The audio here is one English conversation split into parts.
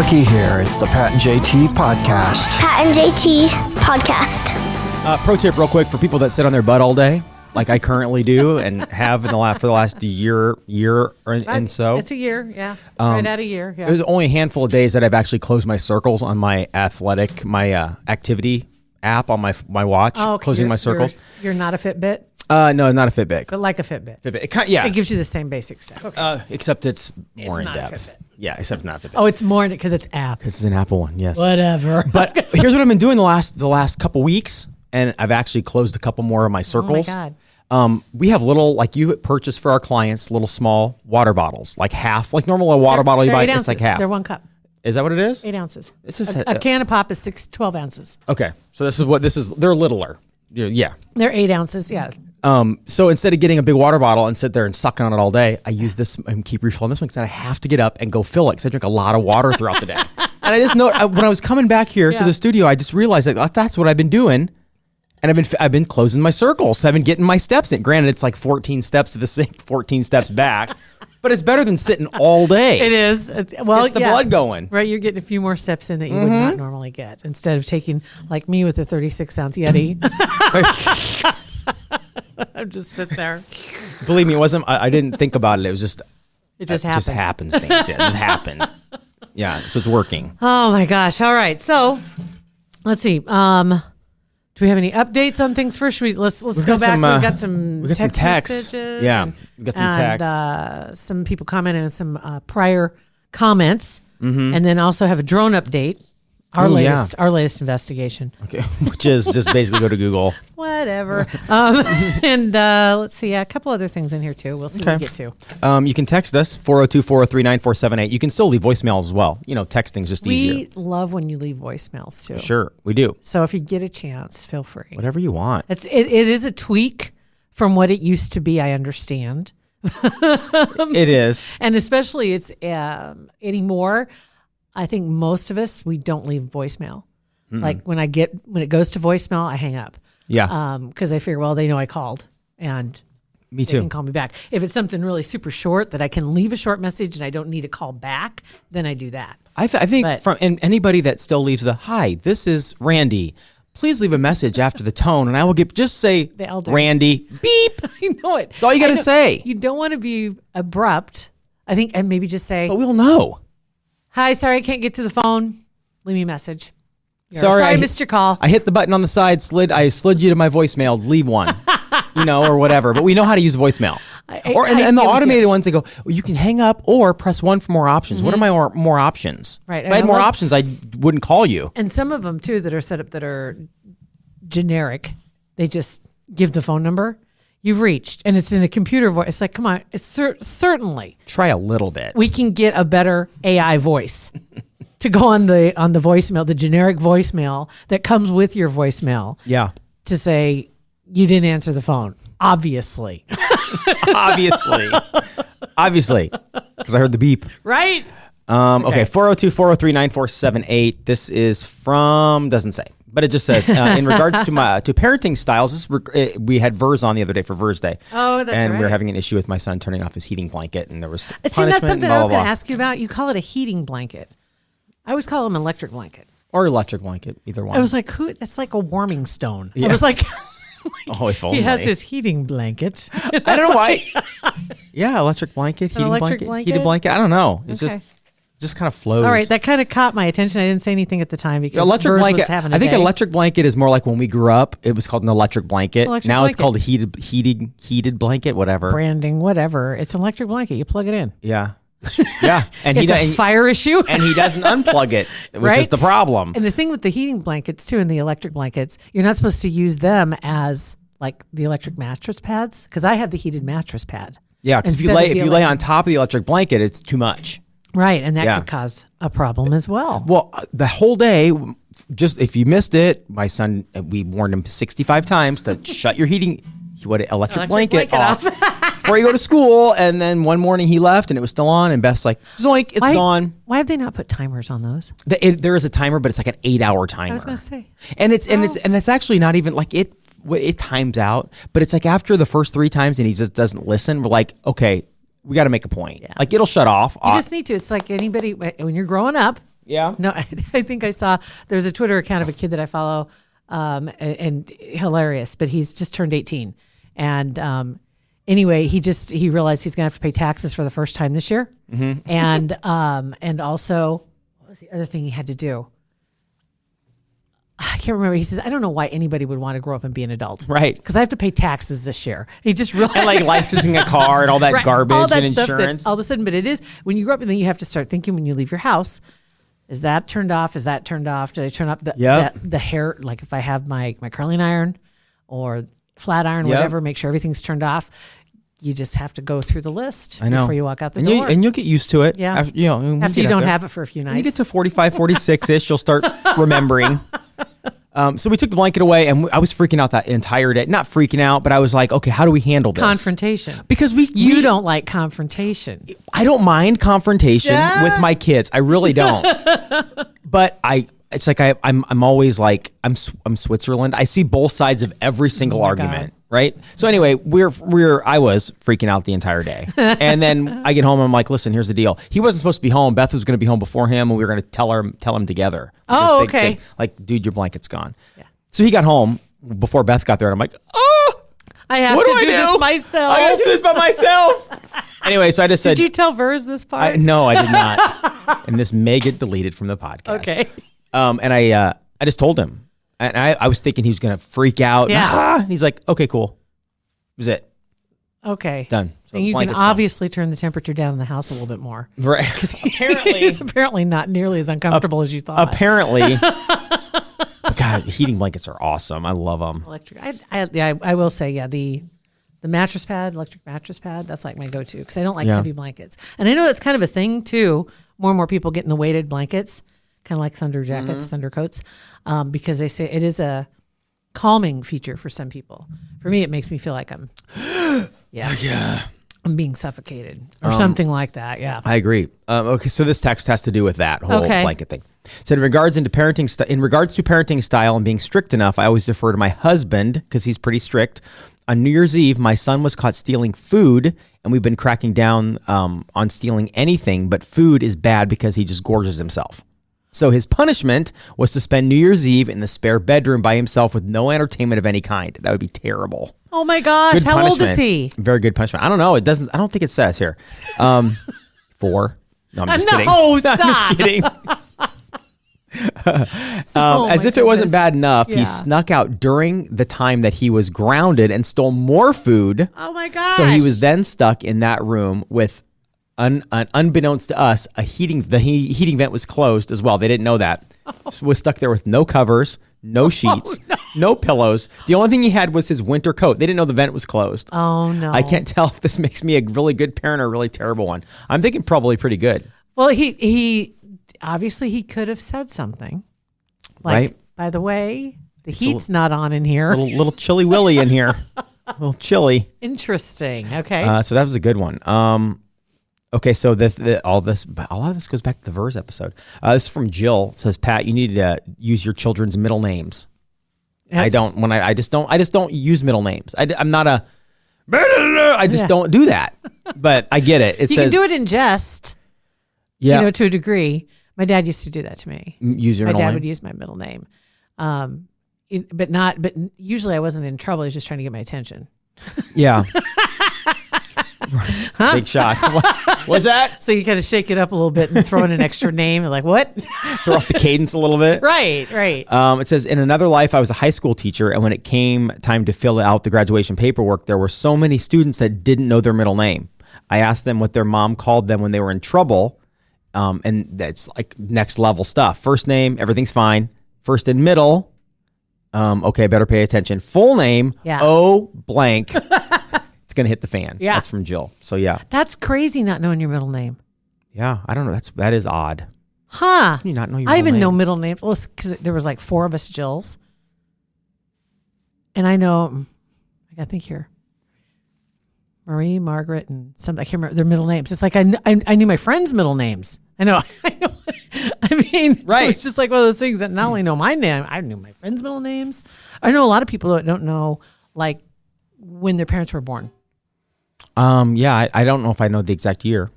Bucky here. It's the Pat and JT podcast. Pat and JT podcast. Pro tip real quick for people that sit on their butt all day, like I currently do and have for the last year and so. It's a year, yeah. Right at a year, yeah. There's only a handful of days that I've actually closed my circles on my activity app on my watch, closing my circles. You're not a Fitbit? No, not a Fitbit. But like a Fitbit. It gives you the same basic stuff. Okay. Except it's more It's in not a depth. Fitbit. Yeah, except not Fitbit. Oh, it's more because it's app. This is an Apple one, yes. Whatever. But here's what I've been doing the last couple weeks, and I've actually closed a couple more of my circles. Oh my God. We have little, like you purchase for our clients, little small water bottles, like half, like normal water bottle you buy, They're 8 it's like ounces. half. They're 1 cup. Is that what it is? 8 ounces. This is A can of pop is 12 ounces. Okay, so they're littler. Yeah. They're 8 ounces, yeah. So instead of getting a big water bottle and sit there and sucking on it all day, I use this and keep refilling this one because I have to get up and go fill it because I drink a lot of water throughout the day. And I just know when I was coming back here to the studio, I just realized that that's what I've been doing. And I've been closing my circles. I've been getting my steps in. Granted, it's like 14 steps to the sink, 14 steps back. But it's better than sitting all day. It is. It's the blood going. Right, you're getting a few more steps in that you would not normally get instead of taking, like me with a 36-ounce Yeti. I'm just sitting there. Believe me, it wasn't. I didn't think about it. It was just. It just happened. Just happenstance. Yeah, it just happened. Yeah, so it's working. Oh my gosh! All right, so let's see. Do we have any updates on things first? Let's go back. We've got some text messages. Yeah, we've got some text. And some people commented on some prior comments, and then also have a drone update. Our latest investigation. Okay, which is just basically go to Google. Whatever. And let's see, a couple other things in here too. We'll see what we get to. You can text us 402-403-9478. You can still leave voicemails as well. Texting's just easier. We love when you leave voicemails too. Sure, we do. So if you get a chance, feel free. Whatever you want. It is a tweak from what it used to be. I understand. It is, and especially it's anymore. I think most of us, we don't leave voicemail. Like when it goes to voicemail, I hang up. Yeah. Because I figure, well, they know I called and me they too. can call me back. If it's something really super short that I can leave a short message and I don't need a call back, then I do that. I think and anybody that still leaves hi, this is Randy. Please leave a message after the tone, and I will just say, Randy, beep. I know it. That's all you got to say. You don't want to be abrupt, I think, and maybe just say, but we'll know. Hi, sorry, I can't get to the phone. Leave me a message. Sorry, I missed your call. I hit the button on the side, I slid you to my voicemail. Leave one, or whatever. But we know how to use voicemail. And the automated ones, they go, well, you can hang up or press 1 for more options. What are my more options? Right. If I had more options, I wouldn't call you. And some of them too that are set up that are generic. They just give the phone number. You've reached, and it's in a computer voice. It's like, come on, it's certainly. Try a little bit. We can get a better AI voice to go on the voicemail, the generic voicemail that comes with your voicemail. Yeah. To say, you didn't answer the phone. Obviously. Obviously, because I heard the beep. Right. Okay, 402-403-9478. This is from, doesn't say. But it just says, in regards to parenting styles, we had Vers on the other day for Vers Day. Oh, that's right. And we were having an issue with my son turning off his heating blanket, and there was punishment. See, that's something I was going to ask you about. You call it a heating blanket. I always call them electric blanket. Or electric blanket, either one. I was like, that's like a warming stone. Yeah. I was like, oh, if only. He has his heating blanket. I don't know why. Yeah, electric blanket, heating blanket, heated blanket. I don't know. It's just kind of flows. All right, that kind of caught my attention. I didn't say anything at the time because electric blanket. Was having a I think day. Electric blanket is more like when we grew up. It was called an electric blanket. Now it's called a heated blanket. Whatever branding, whatever. It's an electric blanket. You plug it in. Yeah, yeah. And it's a fire issue, and he doesn't unplug it, which is the problem. And the thing with the heating blankets too, and the electric blankets, you're not supposed to use them as like the electric mattress pads because I had the heated mattress pad. Yeah, because if you lay on top of the electric blanket, it's too much. Right, and that could cause a problem as well. Well, the whole day, just if you missed it, my son, we warned him 65 times to shut your electric blanket off before you go to school. And then one morning he left and it was still on, and Beth's like, zoink, it's gone. Why have they not put timers on those? There is a timer, but it's like an 8-hour timer. I was going to say. And it's actually not even like it times out, but it's like after the first 3 times and he just doesn't listen, we're like, okay, we got to make a point. Yeah. Like it'll shut off. You just need to. It's like anybody when you're growing up. Yeah. No, I think I saw there's a Twitter account of a kid that I follow, and hilarious, but he's just turned 18. And anyway, he realized he's gonna have to pay taxes for the first time this year. Mm-hmm. And also, what was the other thing he had to do? I can't remember. He says, I don't know why anybody would want to grow up and be an adult. Right. Because I have to pay taxes this year. He just realized. And like licensing a car and all that Right. garbage all that and stuff insurance. That all of a sudden, but it is, when you grow up and then you have to start thinking when you leave your house, is that turned off? Is that turned off? Did I turn up the hair? Like if I have my curling iron or flat iron, whatever, make sure everything's turned off. You just have to go through the list before you walk out the door. And you'll get used to it. Yeah. After you don't have it for a few nights. When you get to 45, 46-ish, you'll start remembering. So we took the blanket away, and I was freaking out that entire day. Not freaking out, but I was like, okay, how do we handle this? Confrontation. Because you don't like confrontation. I don't mind confrontation with my kids. I really don't. But it's like I'm always like I'm Switzerland. I see both sides of every single argument, right? So anyway, I was freaking out the entire day, and then I get home and I'm like, listen, here's the deal. He wasn't supposed to be home. Beth was going to be home before him, and we were going to tell him together. Oh, okay. Thing. Like, dude, your blanket's gone. Yeah. So he got home before Beth got there, and I'm like, oh, I have to do this myself. I got to do this by myself. Anyway, so I just said, did you tell Vers this part? No, I did not. And this may get deleted from the podcast. Okay. And I just told him, and I was thinking he was gonna freak out. Yeah. And he's like, okay, cool. That was it. Okay. Done. So and you can obviously turn the temperature down in the house a little bit more. Right. Because he's apparently not nearly as uncomfortable as you thought. Apparently. God, heating blankets are awesome. I love them. Electric. I will say, the mattress pad, electric mattress pad, that's like my go-to because I don't like heavy blankets. And I know that's kind of a thing too. More and more people getting the weighted blankets, kind of like thunder jackets, thunder coats, because they say it is a calming feature for some people. For me, it makes me feel like I'm being suffocated or something like that. Yeah, I agree. Okay, so this text has to do with that whole blanket thing. It said in regards to parenting style and being strict enough, I always defer to my husband because he's pretty strict. On New Year's Eve, my son was caught stealing food, and we've been cracking down on stealing anything, but food is bad because he just gorges himself. So his punishment was to spend New Year's Eve in the spare bedroom by himself with no entertainment of any kind. That would be terrible. Oh my gosh! Good How punishment. old is he? Very good punishment. I don't know. It doesn't. I don't think it says here. 4. No, I'm just kidding. No, I'm just kidding. As if it wasn't bad enough, he snuck out during the time that he was grounded and stole more food. Oh my gosh! So he was then stuck in that room with, unbeknownst to us, the heating vent was closed as well. They didn't know that. Was stuck there with no covers, no sheets, no pillows. The only thing he had was his winter coat. They didn't know the vent was closed. Oh no! I can't tell if this makes me a really good parent or a really terrible one. I'm thinking probably pretty good. Well, he obviously he could have said something like, right? By the way, the heat's not on in here. Little chilly willy in here. A little chilly. Interesting. Okay. So that was a good one. Okay, so a lot of this goes back to the Vers episode. This is from Jill. It says, Pat, you need to use your children's middle names. I just don't use middle names. I'm not a. I just don't do that. But I get it. You can do it in jest. Yeah. To a degree. My dad used to do that to me. Use your my middle dad name? Would use my middle name. But usually I wasn't in trouble. He was just trying to get my attention. Yeah. Big shock. What's that? So you kind of shake it up a little bit and throw in an extra name. And like, what? Throw off the cadence a little bit. Right. It says, in another life, I was a high school teacher, and when it came time to fill out the graduation paperwork, there were so many students that didn't know their middle name. I asked them what their mom called them when they were in trouble, and that's like next level stuff. First name, everything's fine. First and middle, okay, better pay attention. Full name, O blank. Going to hit the fan. Yeah. That's from Jill. So yeah. That's crazy not knowing your middle name. Yeah. I don't know. That is odd. Huh. How can you not know your middle name? I even know middle names. Well, because there was like 4 of us Jills. And I know, I got to think here. Marie, Margaret, and some, I can't remember their middle names. It's like I knew my friends' middle names. I know. I mean, right. It's just like one of those things that not only know my name, I knew my friends' middle names. I know a lot of people that don't know like when their parents were born. Yeah, I don't know if I know the exact year.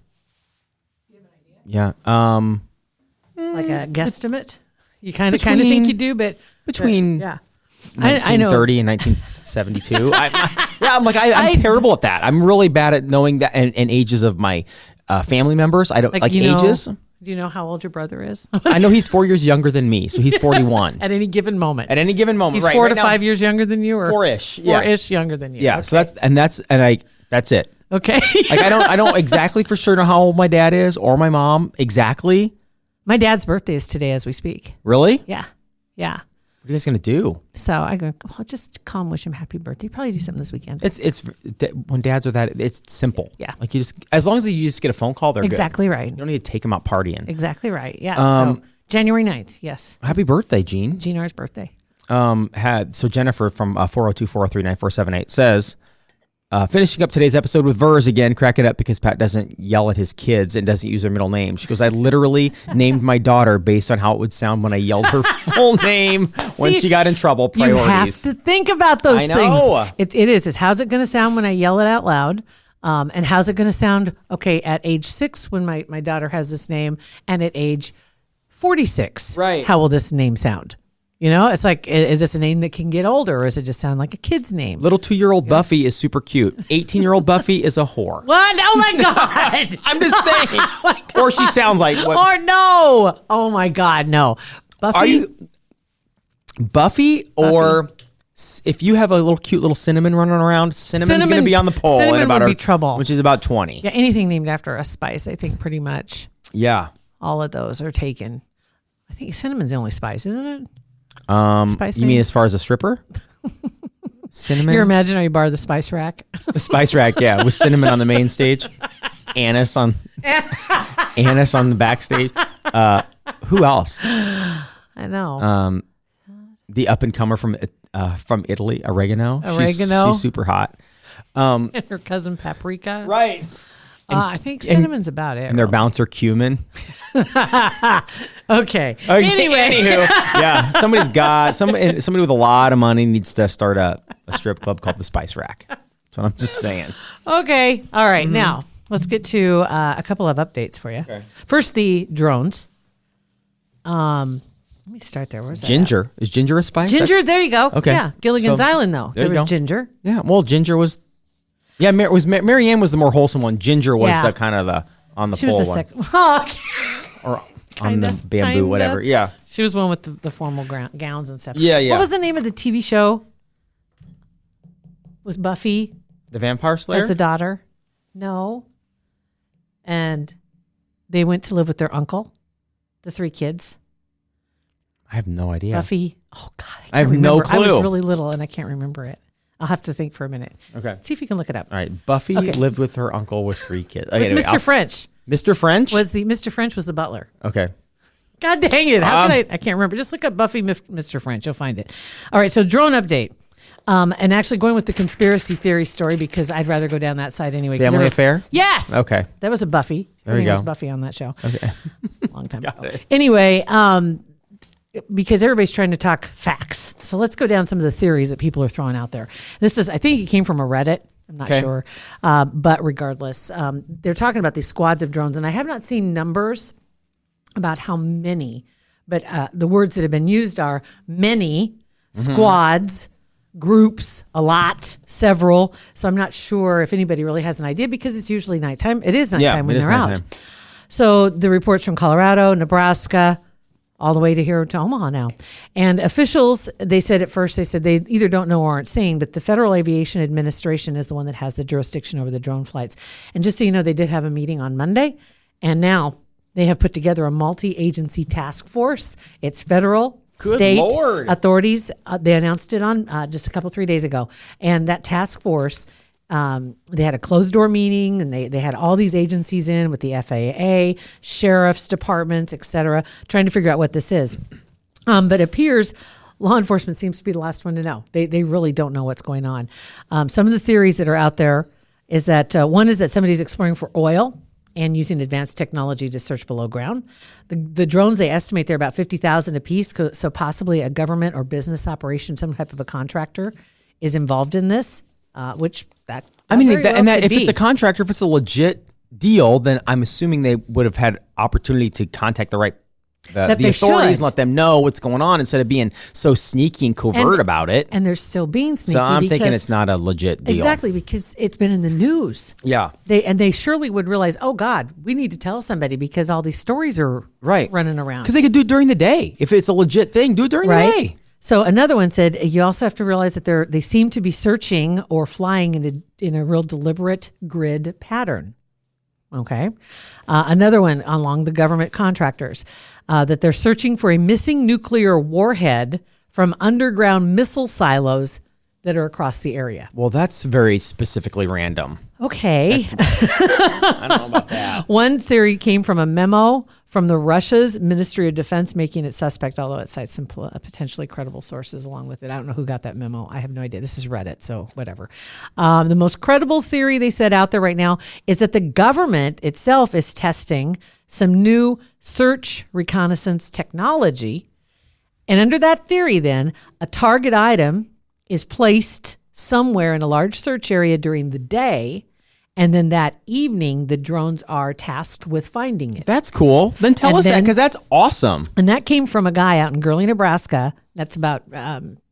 Do you have an idea? Yeah. Like a guesstimate? You kind of think you do, but between yeah. 1930 and 1972. I'm terrible at that. I'm really bad at knowing that and ages of my family members. I don't like ages. Do you know how old your brother is? I know he's 4 years younger than me, so he's 41. At any given moment. At any given moment, he's 4 to 5 years younger than you, or 4-ish. Yeah. 4-ish younger than you. Yeah. Okay. So that's it. Okay. Like I don't exactly for sure know how old my dad is or my mom exactly. My dad's birthday is today as we speak. Really? Yeah. Yeah. What are you guys gonna do? So I go, well, just call him, wish him happy birthday. Probably do something this weekend. It's when dads are that, it's simple. Yeah. Like you just, as long as you just get a phone call, they're exactly good. right. You don't need to take them out partying. Exactly right. Yes. So January 9th. Yes. Happy birthday, Gene. Gene R's birthday. So Jennifer from 402-403-9478 says, finishing up today's episode with Vers again, cracking up because Pat doesn't yell at his kids and doesn't use their middle name. She goes, I literally named my daughter based on how it would sound when I yelled her full name when she got in trouble. Priorities. You have to think about those know. things. It is. It's how's it going to sound when I yell it out loud? And how's it going to sound, okay, at age 6 when my daughter has this name, and at age 46, right? How will this name sound? You know, it's like, is this a name that can get older, or does it just sound like a kid's name? Little 2-year-old Buffy is super cute. 18-year-old Buffy is a whore. What? Oh my God. I'm just saying. Oh or she sounds like what? Or no. Oh my God, no. Buffy. Are you Buffy? Or if you have a little cute little cinnamon running around, Cinnamon's going to be on the pole in about would be trouble. Which is about 20. Yeah, anything named after a spice, I think pretty much. Yeah. All of those are taken. I think cinnamon's the only spice, isn't it? Spice you name? Mean as far as a stripper? Cinnamon? Your imaginary bar, the spice rack. The spice rack, yeah, with cinnamon on the main stage, anise on the backstage. Who else? I know. The up and comer from Italy, oregano. Oregano. She's super hot. And her cousin paprika. Right. I think cinnamon's about it. And their bouncer cumin. Okay. Anyway. Yeah. Somebody with a lot of money needs to start a strip club called the Spice Rack. That's what I'm just saying. Okay. All right. Now, let's get to a couple of updates for you. Okay. First, the drones. Let me start there. Where's that? Ginger. Is ginger a spice? Ginger, there you go. Okay. Yeah. Gilligan's Island, though. There was ginger. Yeah. Well, ginger was... Yeah, Mary Ann was the more wholesome one. Ginger was the kind of the on the pole one. She was the or on the bamboo, whatever. Yeah. She was one with the formal gowns and stuff. Yeah, yeah. What was the name of the TV show with Buffy? The Vampire Slayer? As the daughter? No. And they went to live with their uncle, the 3 kids. I have no idea. Buffy. Oh, God. I have remember. no clue. I was really little and I can't remember it. I'll have to think for a minute. Okay. See if you can look it up. All right. Buffy lived with her uncle with 3 kids. Okay, anyway, Mr. French. Mr. French? Mr. French was the butler. Okay. God dang it. How can I can't remember. Just look up Buffy Mr. French. You'll find it. All right. So drone update. And actually going with the conspiracy theory story because I'd rather go down that side anyway. Family Affair? Yes. Okay. That was a Buffy. There you go. Was Buffy on that show. Okay. Long time ago. Anyway, because everybody's trying to talk facts. So let's go down some of the theories that people are throwing out there. I think it came from a Reddit. I'm not sure. But regardless, they're talking about these squads of drones. And I have not seen numbers about how many, but the words that have been used are many, squads, groups, a lot, several. So I'm not sure if anybody really has an idea because it's usually nighttime. It is nighttime when they're out. So the reports from Colorado, Nebraska, all the way to here to Omaha now. And officials, they said they either don't know or aren't saying, but the Federal Aviation Administration is the one that has the jurisdiction over the drone flights. And just so you know, they did have a meeting on Monday, and now they have put together a multi-agency task force. It's federal, state authorities. They announced it on just a couple, 3 days ago. And that task force, they had a closed door meeting and they had all these agencies in with the FAA, sheriff's departments, et cetera, trying to figure out what this is. But it appears law enforcement seems to be the last one to know. They really don't know what's going on. Some of the theories that are out there is that one is that somebody's exploring for oil and using advanced technology to search below ground. The drones, they estimate they're about $50,000 a piece. So possibly a government or business operation, some type of a contractor is involved in this. If it's a contractor, if it's a legit deal, then I'm assuming they would have had opportunity to contact the right that the they authorities should. let them know what's going on instead of being so sneaky and covert about it. And they're still being sneaky. So I'm thinking because- it's not a legit deal. Exactly, because it's been in the news. Yeah. They surely would realize, oh God, we need to tell somebody because all these stories are running around. Because they could do it during the day. If it's a legit thing, do it during the day. So another one said you also have to realize that they seem to be searching or flying in a real deliberate grid pattern. Okay. Another one along the government contractors, that they're searching for a missing nuclear warhead from underground missile silos that are across the area. Well, that's very specifically random. Okay. I don't know about that. One theory came from a memo from the Russia's Ministry of Defense, making it suspect, although it cites some potentially credible sources along with it. I don't know who got that memo. I have no idea. This is Reddit, so whatever. The most credible theory they said out there right now is that the government itself is testing some new search reconnaissance technology. And under that theory, then, a target item is placed somewhere in a large search area during the day. And then that evening, the drones are tasked with finding it. That's cool. Then tell us that, because that's awesome. And that came from a guy out in Gurley, Nebraska. That's about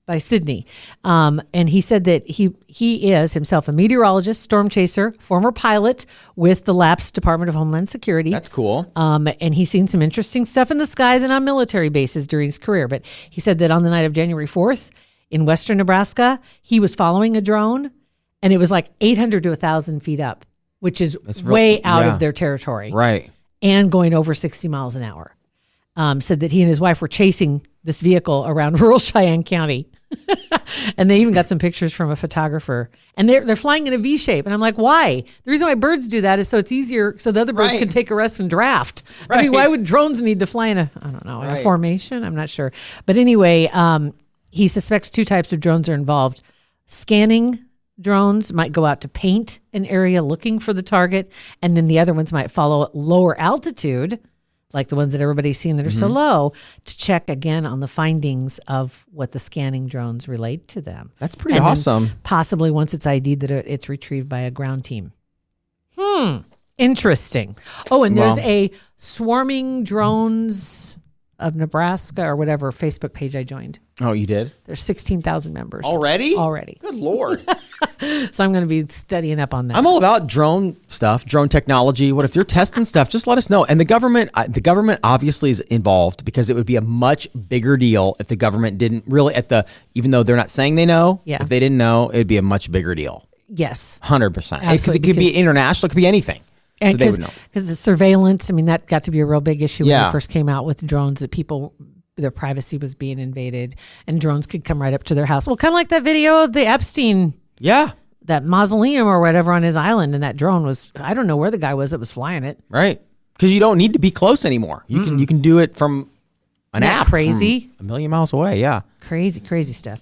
by Sydney. And he said that he is himself a meteorologist, storm chaser, former pilot with the lapsed Department of Homeland Security. That's cool. And he's seen some interesting stuff in the skies and on military bases during his career. But he said that on the night of January 4th in western Nebraska, he was following a drone. And it was like 800 to 1,000 feet up, which is way out of their territory. Right. And going over 60 miles an hour. Said that he and his wife were chasing this vehicle around rural Cheyenne County. And they even got some pictures from a photographer. And they're flying in a V shape. And I'm like, why? The reason why birds do that is so it's easier so the other birds can take a rest and draft. I mean, why would drones need to fly in a formation? I'm not sure. But anyway, he suspects two types of drones are involved. Scanning drones might go out to paint an area looking for the target, and then the other ones might follow at lower altitude, like the ones that everybody's seen that are so low, to check again on the findings of what the scanning drones relate to them. That's pretty awesome. Possibly once it's ID'd that it's retrieved by a ground team. Interesting. Oh, and there's a swarming drones of Nebraska or whatever Facebook page I joined. Oh, you did? There's 16,000 members. Already? Good Lord. So I'm going to be studying up on that. I'm all about drone stuff, drone technology. What if you're testing stuff? Just let us know. And the government obviously is involved, because it would be a much bigger deal if the government didn't really even though they're not saying they know. Yeah. If they didn't know, it'd be a much bigger deal. Yes. 100%. Because it could be international. It could be anything. And so they would know. Because the surveillance, I mean, that got to be a real big issue when they first came out with drones, that their privacy was being invaded and drones could come right up to their house. Well, kind of like that video of the Epstein. Yeah. That mausoleum or whatever on his island. And that drone was, I don't know where the guy was that was flying it. Right. Because you don't need to be close anymore. You can do it from an app. Crazy. From a million miles away. Yeah. Crazy stuff.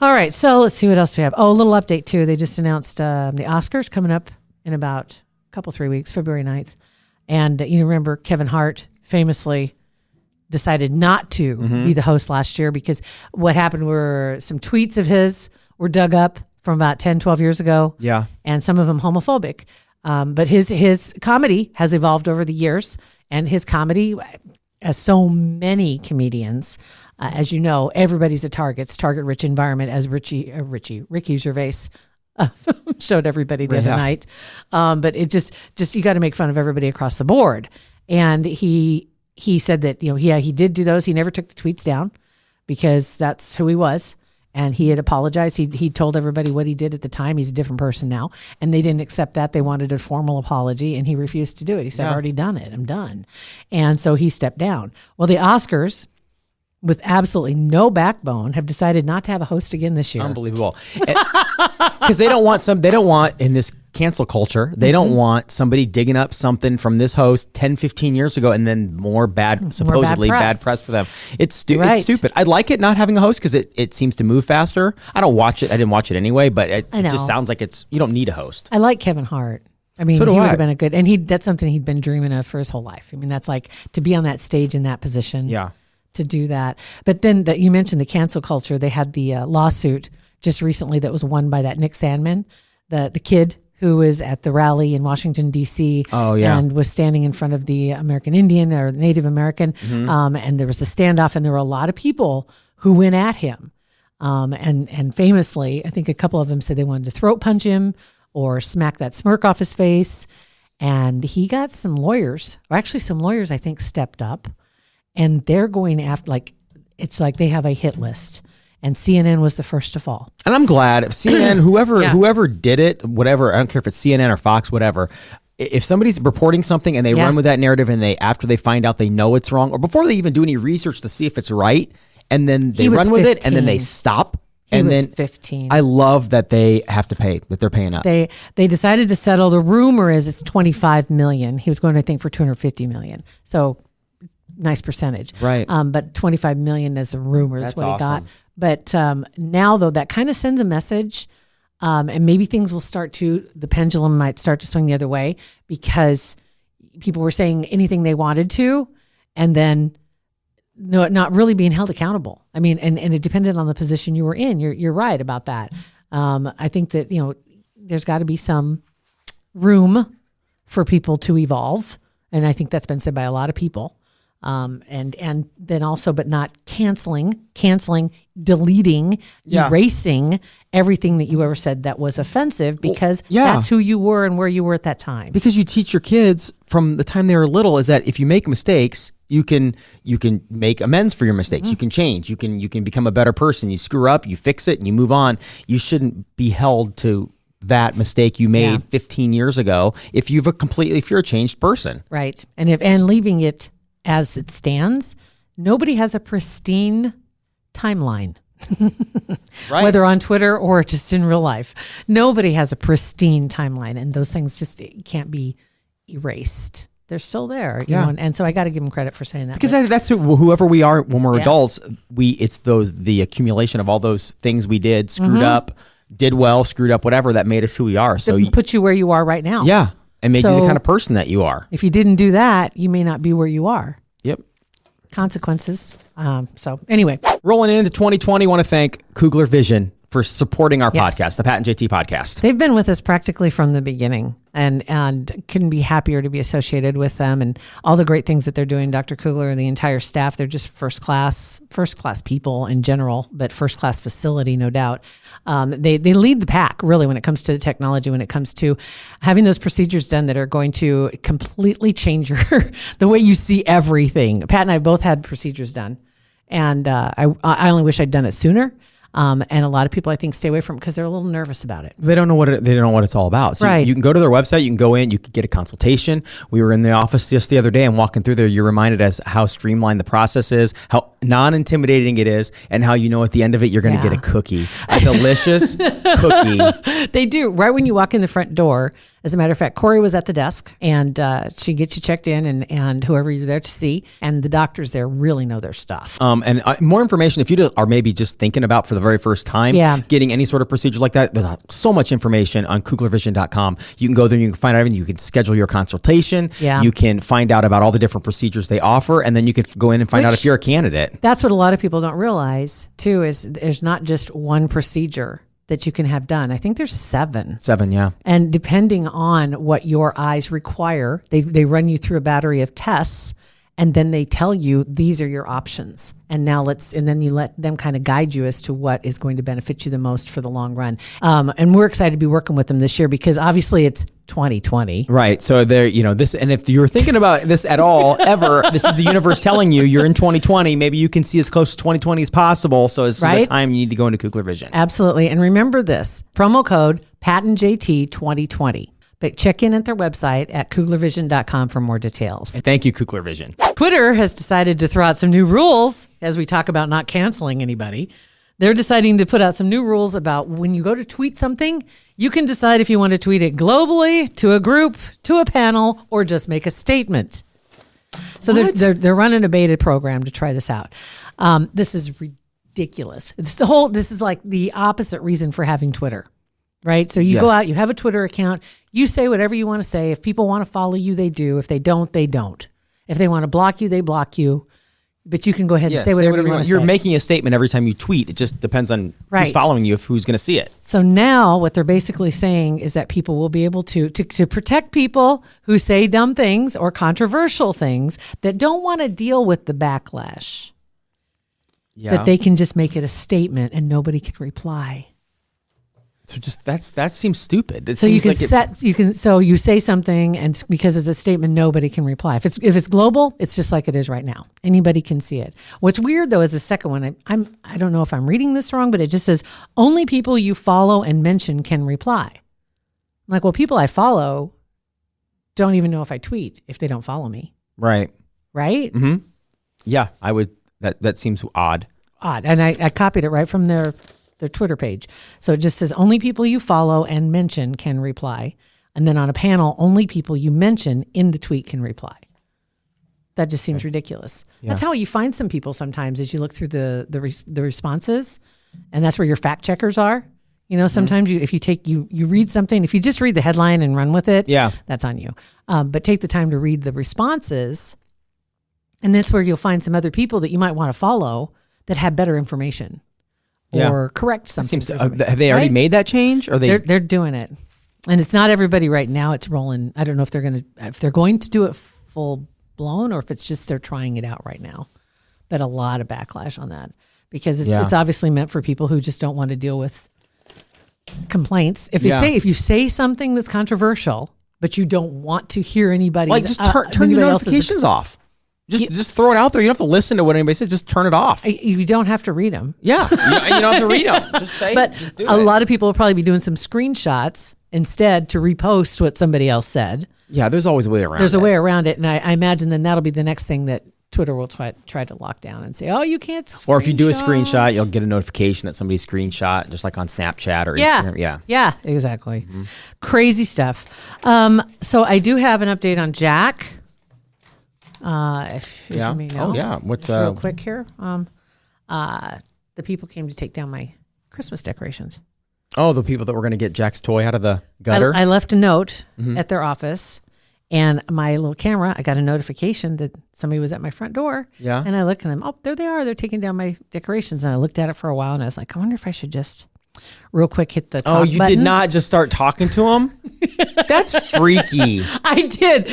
All right. So let's see what else we have. Oh, a little update too. They just announced the Oscars coming up in about 3 weeks, February 9th. And you remember Kevin Hart famously decided not to be the host last year, because what happened were some tweets of his were dug up from about 10, 12 years ago. Yeah. And some of them homophobic. But his comedy has evolved over the years, and his comedy, as so many comedians, as you know, everybody's a target. It's target-rich environment, as Ricky Gervais showed everybody the other night. But it just you got to make fun of everybody across the board. And he said that, he did do those. He never took the tweets down, because that's who he was. And he had apologized. He told everybody what he did at the time. He's a different person now. And they didn't accept that. They wanted a formal apology, and he refused to do it. He said, I've already done it. I'm done. And so he stepped down. Well, the Oscars, with absolutely no backbone, have decided not to have a host again this year. Unbelievable. Because they don't want in this cancel culture, they don't want somebody digging up something from this host 10, 15 years ago and then supposedly bad press for them. It's stupid. I'd like it not having a host, because it seems to move faster. I don't watch it. I didn't watch it anyway, but it just sounds like you don't need a host. I like Kevin Hart. I mean, he would have been a good, and that's something he'd been dreaming of for his whole life. I mean, that's like to be on that stage in that position. Yeah. To do that. But then you mentioned the cancel culture. They had the lawsuit just recently that was won by that Nick Sandman, the kid who was at the rally in Washington, D.C. Oh, yeah. And was standing in front of the American Indian or Native American. And there was a standoff, and there were a lot of people who went at him. And famously, I think a couple of them said they wanted to throat punch him or smack that smirk off his face. And he got some lawyers, or actually some lawyers, I think, stepped up. And they're going after, it's like they have a hit list. And CNN was the first to fall. And I'm glad if CNN, whoever did it, whatever, I don't care if it's CNN or Fox, whatever. If somebody's reporting something and they run with that narrative, and after they find out they know it's wrong, or before they even do any research to see if it's right, and then they run with it, and then they stop. He was 15. I love that they have to pay, that they're paying up. They decided to settle. The rumor is it's $25 million. He was going, I think, for $250 million. So nice percentage. Right. But $25 million is a rumor. That's what awesome. he got. But now, though, that kind of sends a message, and maybe things will start to, the pendulum might start to swing the other way, because people were saying anything they wanted to, and then not really being held accountable. I mean, and it depended on the position you were in. You're right about that. I think that, there's got to be some room for people to evolve. And I think that's been said by a lot of people. And then also, but not canceling, deleting, erasing everything that you ever said that was offensive, because that's who you were and where you were at that time. Because you teach your kids from the time they were little is that if you make mistakes, you can make amends for your mistakes. You can change. You can become a better person. You screw up, you fix it, and you move on. You shouldn't be held to that mistake you made 15 years ago if you're a changed person. Right. And leaving it as it stands, nobody has a pristine timeline. Right. Whether on Twitter or just in real life, nobody has a pristine timeline, and those things just can't be erased. They're still there, you know, and so I got to give them credit for saying that. Because that's whoever we are when we're adults. It's the accumulation of all those things we did, screwed up, did well, screwed up, whatever, that made us who we are. So it put you where you are right now. Yeah, and made you the kind of person that you are. If you didn't do that, you may not be where you are. Yep. Consequences. So anyway, rolling into 2020, want to thank Kugler Vision for supporting our podcast, the Pat and JT podcast. They've been with us practically from the beginning, and couldn't be happier to be associated with them and all the great things that they're doing. Dr. Kugler and the entire staff, they're just first class people in general, but first class facility, no doubt. They lead the pack, really, when it comes to the technology, when it comes to having those procedures done that are going to completely change the way you see everything. Pat and I both had procedures done, and I only wish I'd done it sooner. And a lot of people, I think, stay away from it because they're a little nervous about it. They don't know what it's all about. So you can go to their website, you can go in, you can get a consultation. We were in the office just the other day and walking through there, you're reminded as how streamlined the process is, how non-intimidating it is, and how at the end of it, you're going to get a cookie, a delicious cookie. They do. Right when you walk in the front door. As a matter of fact, Corey was at the desk, and she gets you checked in, and whoever you're there to see, and the doctors there really know their stuff. And more information, if you are maybe just thinking about for the very first time getting any sort of procedure like that, there's so much information on kuglervision.com. You can go there, you can find out everything. You can schedule your consultation. Yeah. You can find out about all the different procedures they offer, and then you can go in and find out if you're a candidate. That's what a lot of people don't realize, too, is there's not just one procedure that you can have done. I think there's 7. 7, yeah. And depending on what your eyes require, they run you through a battery of tests, and then they tell you these are your options. And then you let them kind of guide you as to what is going to benefit you the most for the long run. And we're excited to be working with them this year because obviously it's 2020. Right. So this, and if you're thinking about this at all, ever, this is the universe telling you you're in 2020. Maybe you can see as close to 2020 as possible. So this is the time you need to go into Kugler Vision. Absolutely. And remember this, promo code PatandJT 2020. But check in at their website at kuglervision.com for more details. And thank you, Kugler Vision. Twitter has decided to throw out some new rules as we talk about not canceling anybody. They're deciding to put out some new rules about when you go to tweet something, you can decide if you want to tweet it globally, to a group, to a panel, or just make a statement. So they're running a beta program to try this out. This is ridiculous. This is like the opposite reason for having Twitter. Right? So you go out, you have a Twitter account, you say whatever you want to say. If people want to follow you, they do. If they don't, they don't. If they want to block you, they block you. But you can go ahead and say whatever you want to say. You're making a statement every time you tweet. It just depends on who's following you, who's going to see it. So now what they're basically saying is that people will be able to protect people who say dumb things or controversial things that don't want to deal with the backlash. Yeah. That they can just make it a statement and nobody can reply. So just that seems stupid. So you say something, and because it's a statement, nobody can reply. If it's global, it's just like it is right now. Anybody can see it. What's weird though is the second one. I don't know if I'm reading this wrong, but it just says only people you follow and mention can reply. I'm like, well, people I follow don't even know if I tweet if they don't follow me. Right. Right. Mm-hmm. Yeah, I would. That seems odd. And I copied it right from their Twitter page. So it just says only people you follow and mention can reply. And then on a panel, only people you mention in the tweet can reply. That just seems ridiculous. Yeah. That's how you find some people sometimes as you look through the responses. And that's where your fact checkers are. You know, sometimes if you read something, if you just read the headline and run with it, that's on you. But take the time to read the responses. And that's where you'll find some other people that you might want to follow that have better information. Or correct something. Have they already made that change? Or they're doing it, and it's not everybody right now. It's rolling. I don't know if they're going to do it full blown or if it's just they're trying it out right now. But a lot of backlash on that because it's obviously meant for people who just don't want to deal with complaints. If you say something that's controversial, but you don't want to hear anybody's, just turn your notifications off. Just throw it out there. You don't have to listen to what anybody says. Just turn it off. You don't have to read them. Yeah, you don't have to read them. Just say. But a lot of people will probably be doing some screenshots instead to repost what somebody else said. Yeah, there's always a way around. There's a way around it, and I imagine then that'll be the next thing that Twitter will try to lock down and say, "Oh, you can't." Screenshot. Or if you do a screenshot, you'll get a notification that somebody screenshot, just like on Snapchat or Instagram. Yeah, exactly. Mm-hmm. Crazy stuff. So I do have an update on Jack. If you may know. Oh yeah. What's real quick here? The people came to take down my Christmas decorations. Oh, the people that were going to get Jack's toy out of the gutter. I left a note at their office, and my little camera. I got a notification that somebody was at my front door. Yeah. And I looked at them. Oh, there they are. They're taking down my decorations. And I looked at it for a while, and I was like, I wonder if I should just real quick hit the talk you button. Did not just start talking to him? That's freaky. I did.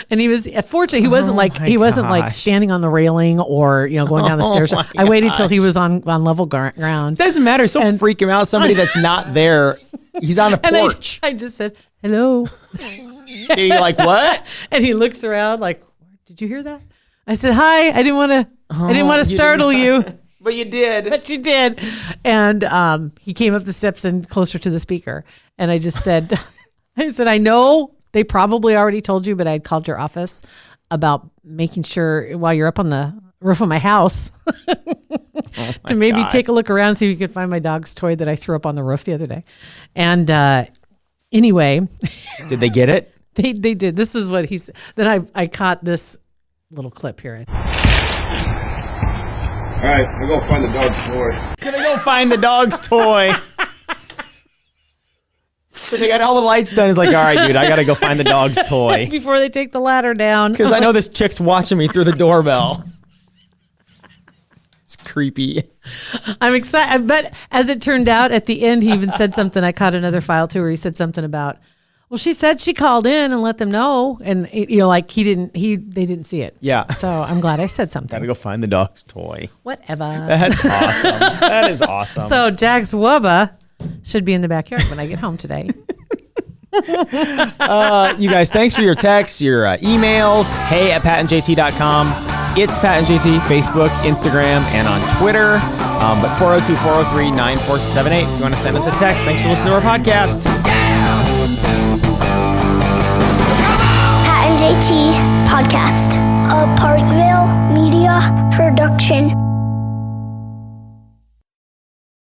And he was fortunately he wasn't like standing on the railing or going down the stairs. I waited till he was on level ground. Doesn't matter. So freak him out. Somebody that's not there. He's on a porch. I just said, hello. And you're like, what? And he looks around like, did you hear that? I said, hi. I didn't want to startle you. But you did. But you did. And he came up the steps and closer to the speaker. And I just said, I know they probably already told you, but I had called your office about making sure while you're up on the roof of my house to maybe take a look around, see if you could find my dog's toy that I threw up on the roof the other day. And anyway. Did they get it? They did. This is what he said. Then I caught this little clip here. All right, I'll go find the dog's toy. Gonna go find the dog's toy. So they got all the lights done. He's like, all right, dude, I gotta go find the dog's toy. Before they take the ladder down. Because I know this chick's watching me through the doorbell. It's creepy. I'm excited. But as it turned out, at the end, he even said something. I caught another file too where he said something about, well, she said she called in and let them know. And they didn't see it. Yeah. So I'm glad I said something. Gotta go find the dog's toy. Whatever. That's awesome. That is awesome. So Jack's Wubba should be in the backyard when I get home today. You guys, thanks for your texts, your emails. hey@patandjt.com. It's Pat and JT, Facebook, Instagram, and on Twitter. But 402-403-9478 if you want to send us a text. Thanks for listening to our podcast. Pat and JT Podcast, a Parkville Media Production.